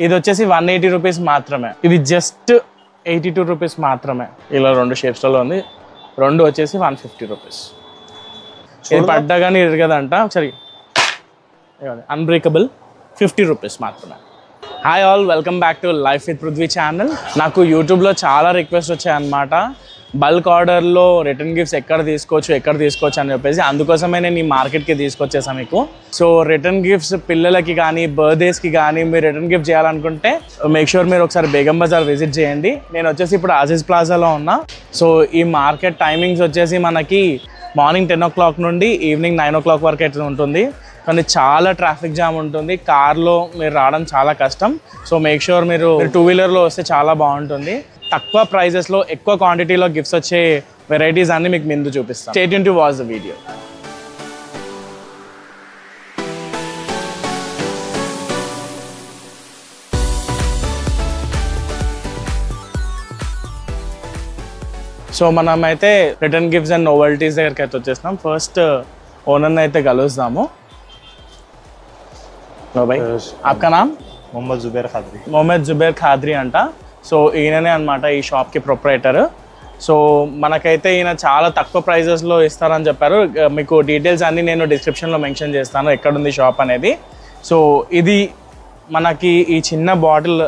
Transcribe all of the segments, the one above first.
ఇది వచ్చేసి 180 రూపీస్ మాత్రమే. ఇది జస్ట్ 82 రూపీస్ మాత్రమే. ఇలా 2 షేప్స్లో ఉంది. 2 వచ్చేసి 150 రూపీస్. ఇది పడ్డగానే ఇరగదంట. ఒకసారి అన్బ్రేకబుల్ 50 రూపీస్ మాత్రమే. Hi all, welcome back to life with Prithvi channel. నాకు యూట్యూబ్లో చాలా రిక్వెస్ట్ వచ్చాయన్నమాట, బల్క్ ఆర్డర్లో రిటర్న్ గిఫ్ట్స్ ఎక్కడ తీసుకోవచ్చు అని చెప్పేసి. అందుకోసమే నేను ఈ మార్కెట్కి తీసుకొచ్చేసాను మీకు. సో రిటర్న్ గిఫ్ట్స్ పిల్లలకి కానీ బర్త్డేస్కి కానీ మీరు రిటర్న్ గిఫ్ట్ చేయాలనుకుంటే మేక్ షూర్ మీరు ఒకసారి బేగం బజార్ విజిట్ చేయండి. నేను వచ్చేసి ఇప్పుడు ఆజీజ్ ప్లాజాలో ఉన్నా. సో ఈ మార్కెట్ టైమింగ్స్ వచ్చేసి మనకి మార్నింగ్ 10 o'clock నుండి ఈవినింగ్ 9 o'clock వరకు అయితే ఉంటుంది. కానీ చాలా ట్రాఫిక్ జామ్ ఉంటుంది, కార్లో మీరు రావడం చాలా కష్టం. సో మేక్ షూర్ మీరు 2-wheelerలో వస్తే చాలా బాగుంటుంది. తక్కువ ప్రైజెస్లో ఎక్కువ క్వాంటిటీలో గిఫ్ట్స్ వచ్చే వెరైటీస్ అన్ని మీకు ముందు చూపిస్తాను. Stay tune to watch the video. So మనం అయితే రిటర్న్ గిఫ్ట్స్ అండ్ నోవెల్టీస్ దగ్గరికి అయితే వచ్చేస్తున్నాం. ఫస్ట్ ఓనర్ని అయితే కలుస్తాము. भाई आपका नाम? मोहम्मद जुबैर खादरी అంట. సో ఈయననే అనమాట ఈ షాప్కి ప్రొపరేటర్. సో మనకైతే ఈయన చాలా తక్కువ ప్రైజెస్లో ఇస్తారని చెప్పారు. మీకు డీటెయిల్స్ అన్నీ నేను డిస్క్రిప్షన్లో మెన్షన్ చేస్తాను ఎక్కడుంది షాప్ అనేది. సో ఇది మనకి ఈ చిన్న బాటిల్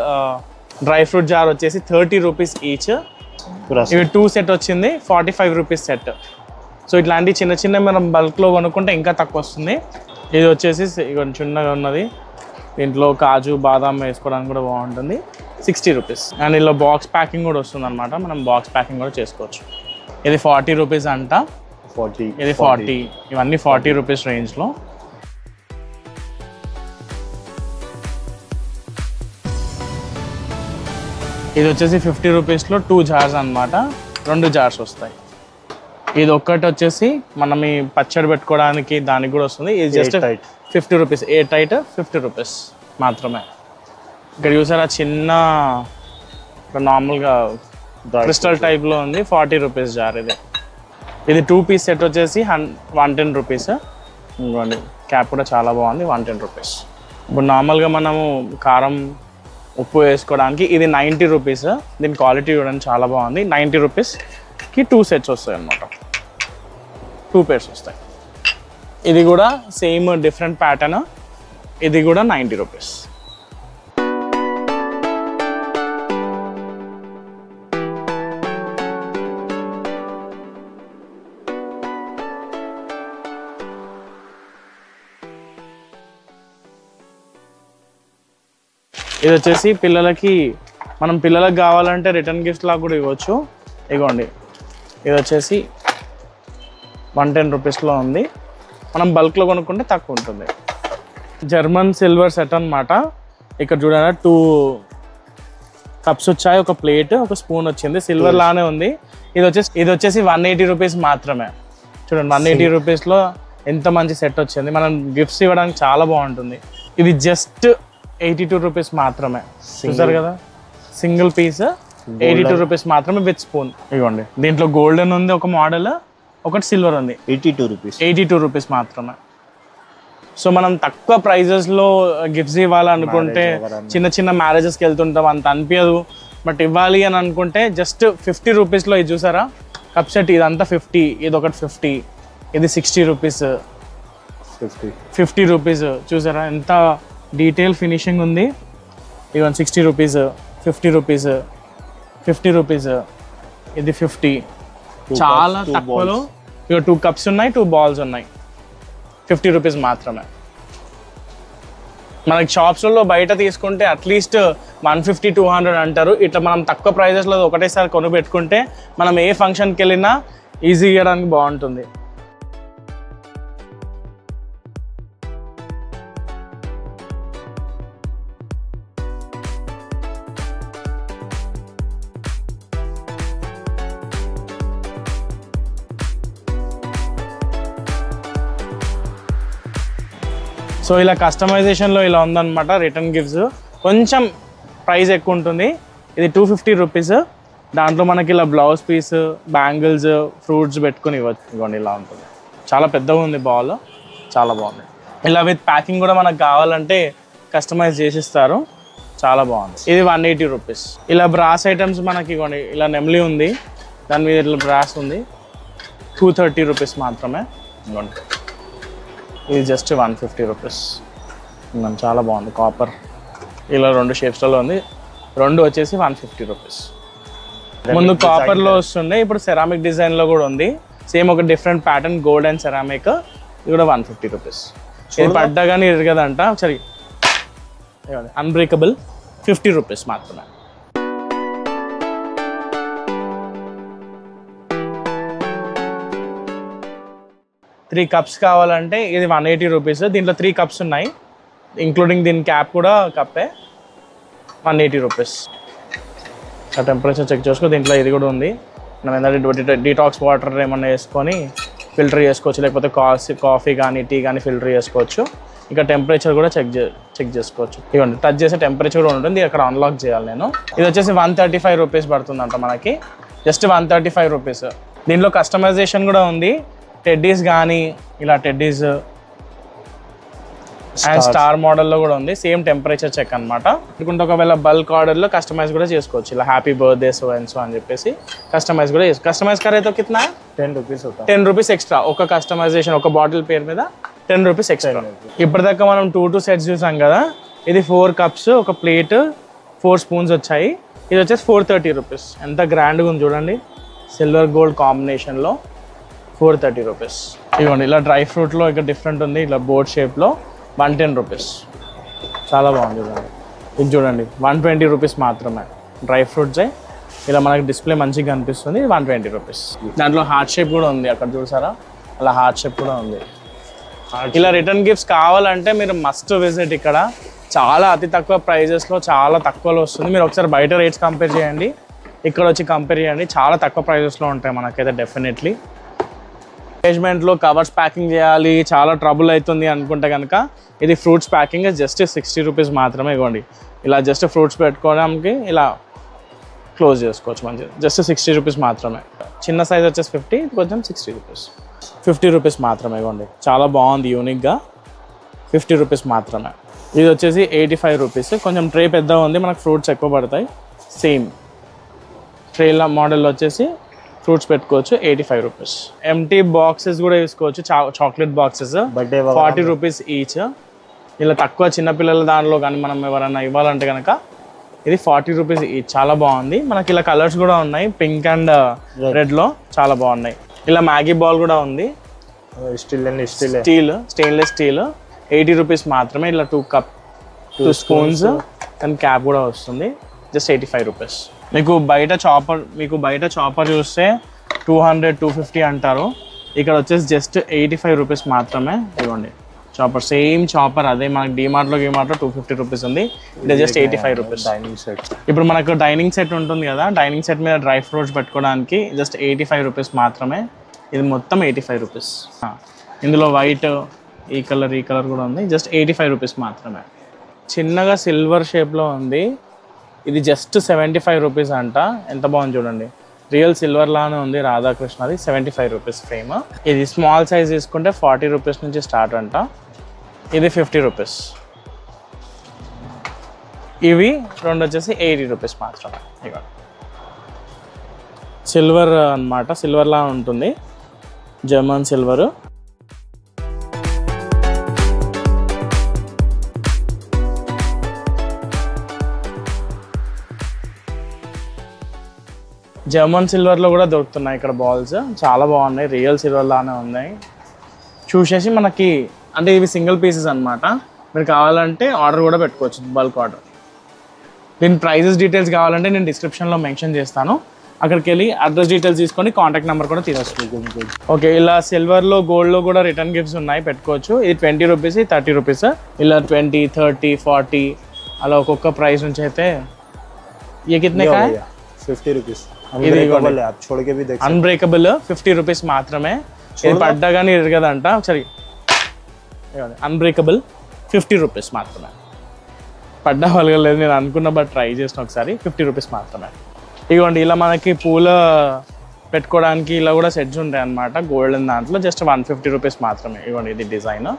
డ్రై ఫ్రూట్ జార్ వచ్చేసి 30 రూపీస్ ఈచ్. ఇవి 2 సెట్ వచ్చింది 45 రూపీస్ సెట్. సో ఇట్లాంటి చిన్న మనం బల్క్లో కొనుక్కుంటే ఇంకా తక్కువ వస్తుంది. ఇది వచ్చేసి కొంచెం చిన్నగా ఉన్నది, దీంట్లో కాజు బాదాం వేసుకోవడానికి కూడా బాగుంటుంది. 60 రూపీస్. అండ్ ఇలా బాక్స్ ప్యాకింగ్ కూడా వస్తుంది అనమాట, మనం బాక్స్ ప్యాకింగ్ కూడా చేసుకోవచ్చు. ఇది 40 రూపీస్ అంట. ఇది 40. ఇవన్నీ 40 రూపీస్ రేంజ్లో. ఇది వచ్చేసి 50 రూపీస్లో 2 జార్స్ అనమాట, 2 జార్స్ వస్తాయి. ఇది ఒక్కటి వచ్చేసి మనం ఈ పచ్చడి పెట్టుకోవడానికి దానికి కూడా వస్తుంది. ఇది జస్ట్ 50 రూపీస్. ఏ టైట్ 50 రూపీస్ మాత్రమే. ఇక్కడ చూసారా చిన్న నార్మల్గా క్రిస్టల్ టైప్లో ఉంది, 40 రూపీస్ జార్. ఇది 2 పీస్ సెట్ వచ్చేసి 110 రూపీస్. ఇంకోండి క్యాప్ కూడా చాలా బాగుంది, 110 రూపీస్. ఇప్పుడు నార్మల్గా మనము కారం ఉప్పు వేసుకోవడానికి ఇది 90 రూపీస్. దీని క్వాలిటీ చూడండి చాలా బాగుంది. 90 రూపీస్కి 2 సెట్స్ వస్తాయి అన్నమాట, 2 pairs వస్తాయి. ఇది కూడా సేమ్ డిఫరెంట్ ప్యాటర్న్. ఇది కూడా 90 రూపీస్. ఇది వచ్చేసి పిల్లలకి కావాలంటే రిటర్న్ గిఫ్ట్ లాగా కూడా ఇవ్వచ్చు. ఇగోండి ఇది వచ్చేసి 110 రూపీస్లో ఉంది. మనం బల్క్లో కొనుక్కుంటే తక్కువ ఉంటుంది. జర్మన్ సిల్వర్ సెట్ అనమాట. ఇక్కడ చూడండి 2 కప్స్ వచ్చాయి, ఒక ప్లేట్, ఒక స్పూన్ వచ్చింది. సిల్వర్ లానే ఉంది. ఇది వచ్చేసి 180 రూపీస్ మాత్రమే. చూడండి 180 రూపీస్లో ఎంత మంచి సెట్ వచ్చింది. మనం గిఫ్ట్స్ ఇవ్వడానికి చాలా బాగుంటుంది. ఇది జస్ట్ 82 రూపీస్ మాత్రమే. చూసారు కదా, సింగిల్ పీస్ 82 రూపీస్ మాత్రమే విత్ స్పూన్. ఇవ్వండి దీంట్లో గోల్డెన్ ఉంది ఒక మోడల్, ఒకటి సిల్వర్ ఉంది. 82 రూపీస్ మాత్రమే. సో మనం తక్కువ ప్రైజెస్లో గిఫ్ట్స్ ఇవ్వాలనుకుంటే చిన్న మ్యారేజెస్కి వెళ్తుంటాం, అంత అనిపించదు. బట్ ఇవ్వాలి అని అనుకుంటే జస్ట్ 50 రూపీస్లో ఇది చూసారా కప్ సెట్, ఇదంతా 50, ఇది ఒకటి 50, ఇది 60 రూపీస్, 50 రూపీస్. చూసారా ఎంత డీటెయిల్ ఫినిషింగ్ ఉంది. ఇవన్నీ 60 రూపీస్, 50 రూపీస్, 50 రూపీస్, ఇది 50. చాలా తక్కువలో ఇక 2 కప్స్ ఉన్నాయి, 2 బాల్స్ ఉన్నాయి, 50 రూపీస్ మాత్రమే. మనకి షాప్స్లో బయట తీసుకుంటే అట్లీస్ట్ 150-200 అంటారు. ఇట్లా మనం తక్కువ ప్రైజెస్లో ఒకటేసారి కొనుపెట్టుకుంటే మనం ఏ ఫంక్షన్కి వెళ్ళినా ఈజీ ఇవ్వడానికి బాగుంటుంది. సో ఇలా కస్టమైజేషన్లో ఇలా ఉందన్నమాట రిటర్న్ గిఫ్ట్స్. కొంచెం ప్రైస్ ఎక్కువ ఉంటుంది. ఇది 250 రూపీస్. దాంట్లో మనకి ఇలా బ్లౌజ్ పీస్, బ్యాంగిల్స్, ఫ్రూట్స్ పెట్టుకుని ఇవ్వచ్చు. ఇవ్వండి ఇలా ఉంటుంది, చాలా పెద్దగా ఉంది బాల్, చాలా బాగుంది. ఇలా విత్ ప్యాకింగ్ కూడా మనకు కావాలంటే కస్టమైజ్ చేసిస్తారు. చాలా బాగుంది. ఇది 180 రూపీస్. ఇలా బ్రాస్ ఐటమ్స్ మనకి ఇవ్వండి, ఇలా నెమ్లీ ఉంది, దాని మీద ఇట్లా బ్రాస్ ఉంది, 230 రూపీస్ మాత్రమే. ఇవ్వండి, ఇది జస్ట్ 150 రూపీస్. చాలా బాగుంది. కాపర్ ఇలా 2 షేప్స్లో ఉంది, 2 వచ్చేసి 150 రూపీస్. ముందు కాపర్లో వస్తుండే, ఇప్పుడు సెరామిక్ డిజైన్లో కూడా ఉంది. సేమ్ ఒక different pattern, gold and ceramic. ఇది కూడా 150 రూపీస్. ఇది పడ్డా కానీ ఇరగదంట. ఒకసారి అన్బ్రేకబుల్ 50 రూపీస్ మాత్రమే. త్రీ కప్స్ కావాలంటే ఇది 180 రూపీస్. దీంట్లో 3 కప్స్ ఉన్నాయి, ఇంక్లూడింగ్ దీని క్యాప్ కూడా కప్పే. 180 రూపీస్. టెంపరేచర్ చెక్ చేసుకో. దీంట్లో ఇది కూడా ఉంది. మనం ఏంటంటే డీటాక్స్ వాటర్ ఏమన్నా వేసుకొని ఫిల్టర్ చేసుకోవచ్చు, లేకపోతే కాఫీ కానీ టీ కానీ ఫిల్టర్ చేసుకోవచ్చు. ఇక టెంపరేచర్ కూడా చెక్ చేసుకోవచ్చు. ఇవ్వండి, టచ్ చేసే టెంపరేచర్ కూడా ఉంటుంది. అక్కడ అన్లాక్ చేయాలి నేను. ఇది వచ్చేసి 135 రూపీస్ పడుతుందంట మనకి, జస్ట్ 135 రూపీస్. దీంట్లో కస్టమైజేషన్ కూడా ఉంది. టెడ్డీస్ కానీ ఇలా టెడ్డీస్ అండ్ స్టార్ మోడల్లో కూడా ఉంది. సేమ్ టెంపరేచర్ చెక్ అనమాట. అనుకుంటే ఒకవేళ బల్క్ ఆర్డర్లో కస్టమైజ్ కూడా చేసుకోవచ్చు. ఇలా happy birthday so and so అని చెప్పేసి కస్టమైజ్ కూడా చేసుకోవచ్చు. కస్టమైజ్ కరైతే కిतना 10 రూపీస్. 10 rupees extra. ఒక కస్టమైజేషన్, ఒక బాటిల్ పేరు మీద 10 రూపీస్ ఎక్స్ట్రా. ఇప్పటిదాకా మనం 2 సెట్స్ చూసాం కదా. ఇది 4 కప్స్, ఒక ప్లేట్, 4 స్పూన్స్ వచ్చాయి. ఇది వచ్చేసి 430 రూపీస్. ఎంత గ్రాండ్గా ఉంది చూడండి, సిల్వర్ గోల్డ్ కాంబినేషన్లో 430 రూపీస్. ఇవ్వండి, ఇలా డ్రై ఫ్రూట్లో ఇక డిఫరెంట్ ఉంది, ఇలా బోర్డ్ షేప్లో 110 రూపీస్. చాలా బాగుంది చూడండి. ఇది చూడండి 120 రూపీస్ మాత్రమే. డ్రై ఫ్రూట్సే ఇలా మనకి డిస్ప్లే మంచిగా కనిపిస్తుంది. 120 రూపీస్. దాంట్లో హార్ట్ షేప్ కూడా ఉంది, అక్కడ చూసారా, అలా హార్ట్ షేప్ కూడా ఉంది. ఇలా రిటర్న్ గిఫ్ట్స్ కావాలంటే మీరు మస్ట్ విజిట్. ఇక్కడ చాలా అతి తక్కువ ప్రైజెస్లో చాలా తక్కువలో వస్తుంది. మీరు ఒకసారి బయట రేట్స్ కంపేర్ చేయండి, ఇక్కడ వచ్చి కంపేర్ చేయండి. చాలా తక్కువ ప్రైజెస్లో ఉంటాయి మనకైతే డెఫినెట్లీ. ఎంగేజ్మెంట్లో కవర్స్ ప్యాకింగ్ చేయాలి, చాలా ట్రబుల్ అవుతుంది అనుకుంటే కనుక ఇది ఫ్రూట్స్ ప్యాకింగ్ జస్ట్ 60 రూపీస్ మాత్రమే. ఇవ్వండి, ఇలా జస్ట్ ఫ్రూట్స్ పెట్టుకోవడానికి ఇలా క్లోజ్ చేసుకోవచ్చు మంచిగా. జస్ట్ 60 రూపీస్ మాత్రమే. చిన్న సైజ్ వచ్చేసి 50, కొంచెం 60 రూపీస్. 50 రూపీస్ మాత్రమే. ఇవ్వండి, చాలా బాగుంది యూనిక్గా. 50 రూపీస్ మాత్రమే. ఇది వచ్చేసి 85 రూపీస్. కొంచెం ట్రే పెద్దగా ఉంది, మనకు ఫ్రూట్స్ ఎక్కువ పడతాయి. సేమ్ ట్రేల మోడల్ వచ్చేసి ఫ్రూట్స్ పెట్టుకోవచ్చు. 85 రూపీస్. ఎంటీ బాక్సెస్ కూడా తీసుకోవచ్చు, చాక్లెట్ బాక్సెస్ 40 రూపీస్ ఈచ్. ఇలా తక్కువ చిన్నపిల్లల దానిలో కానీ మనం ఎవరైనా ఇవ్వాలంటే కనుక ఇది 40 రూపీస్ ఈచ్. చాలా బాగుంది. మనకి ఇలా కలర్స్ కూడా ఉన్నాయి, పింక్ అండ్ రెడ్లో చాలా బాగున్నాయి. ఇలా మ్యాగీ బాల్ కూడా ఉంది, స్టెయిన్లెస్ స్టీల్. 80 రూపీస్ మాత్రమే. ఇలా 2 స్పూన్స్ అండ్ క్యాప్ కూడా వస్తుంది. Just 85 rupees. మీకు బయట చాపర్ చూస్తే 200-250 అంటారు. ఇక్కడ వచ్చేసి జస్ట్ 85 రూపీస్ మాత్రమే. ఇవ్వండి చాపర్, సేమ్ చాపర్ అదే మనకి డిమార్ట్లో 250 రూపీస్ ఉంది. ఇది జస్ట్ 85 రూపీస్. Dining set. ఇప్పుడు మనకు డైనింగ్ సెట్ ఉంటుంది కదా, డైనింగ్ సెట్ మీద డ్రై ఫ్రూట్స్ పెట్టుకోవడానికి జస్ట్ 85 రూపీస్ మాత్రమే. ఇది మొత్తం 85 రూపీస్. ఇందులో వైట్, ఈ కలర్ కూడా ఉంది. జస్ట్ 85 రూపీస్ మాత్రమే. చిన్నగా సిల్వర్ షేప్లో ఉంది. ఇది జస్ట్ 75 రూపీస్ అంట. ఎంత బాగుంది చూడండి, రియల్ సిల్వర్ లానే ఉంది. రాధాకృష్ణది 75 రూపీస్ ఫ్రేమ్. ఇది స్మాల్ సైజ్ తీసుకుంటే 40 రూపీస్ నుంచి స్టార్ట్ అంట. ఇది 50 రూపీస్. ఇవి 2 వచ్చేసి 80 రూపీస్ మాత్రమే. ఇక సిల్వర్ అన్నమాట, సిల్వర్ లా ఉంటుంది, జర్మన్ సిల్వర్. జర్మన్ సిల్వర్లో కూడా దొరుకుతున్నాయి ఇక్కడ బాల్స్. చాలా బాగున్నాయి, రియల్ సిల్వర్ లానే ఉన్నాయి. చూసేసి మనకి అంటే ఇవి సింగిల్ పీసెస్ అనమాట. మీరు కావాలంటే ఆర్డర్ కూడా పెట్టుకోవచ్చు, బల్క్ ఆర్డర్. దీని ప్రైజెస్ డీటెయిల్స్ కావాలంటే నేను డిస్క్రిప్షన్లో మెన్షన్ చేస్తాను. అక్కడికి వెళ్ళి అడ్రస్ డీటెయిల్స్ తీసుకొని కాంటాక్ట్ నెంబర్ కూడా తీసుకోవచ్చు. ఓకే, ఇలా సిల్వర్లో గోల్డ్లో కూడా రిటర్న్ గిఫ్ట్స్ ఉన్నాయి, పెట్టుకోవచ్చు. ఇది 20 రూపీస్, 30 రూపీస్. ఇలా 20, 30, 40 అలా ఒక్కొక్క ప్రైస్ నుంచి అయితే. ये कितने का है? 50 रुपीस. అన్బ్రేకబుల్ 50 రూపీస్ మాత్రమే. ఇది పడ్డా కానీ ఇరగదంట. ఒకసారి అన్బ్రేకబుల్ 50 రూపీస్ మాత్రమే. పడ్డా వలగలేదు నేను అనుకున్న, బట్ ట్రై చేసిన ఒకసారి. 50 రూపీస్ మాత్రమే. ఇవ్వండి, ఇలా మనకి పూల పెట్టుకోవడానికి ఇలా కూడా సెట్స్ ఉంటాయి అన్నమాట, గోల్డెన్ దాంట్లో. జస్ట్ 150 రూపీస్ మాత్రమే. ఇవ్వండి, ఇది డిజైన్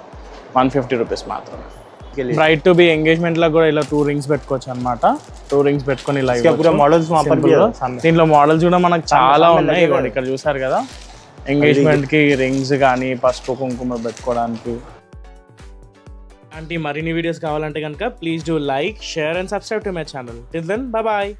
150 రూపీస్ మాత్రమే. బ్రైట్ టు బి ఎంగేజ్మెంట్ లో కూడా ఇలా 2 రింగ్స్ పెట్టుకోవచ్చు అన్నమాట. 2 రింగ్స్ పెట్టుకొని ఇలా దీంట్లో మోడల్స్ కూడా మనకు చాలా ఉన్నాయి. ఇవ్వండి ఇక్కడ చూసారు కదా, ఎంగేజ్మెంట్ కి రింగ్స్ కానీ పసుపు కుంకుమ పెట్టుకోవడానికి. అలాంటి మరిన్ని వీడియోస్ కావాలంటే కనుక please do like, share and subscribe to my channel. Till then bye bye.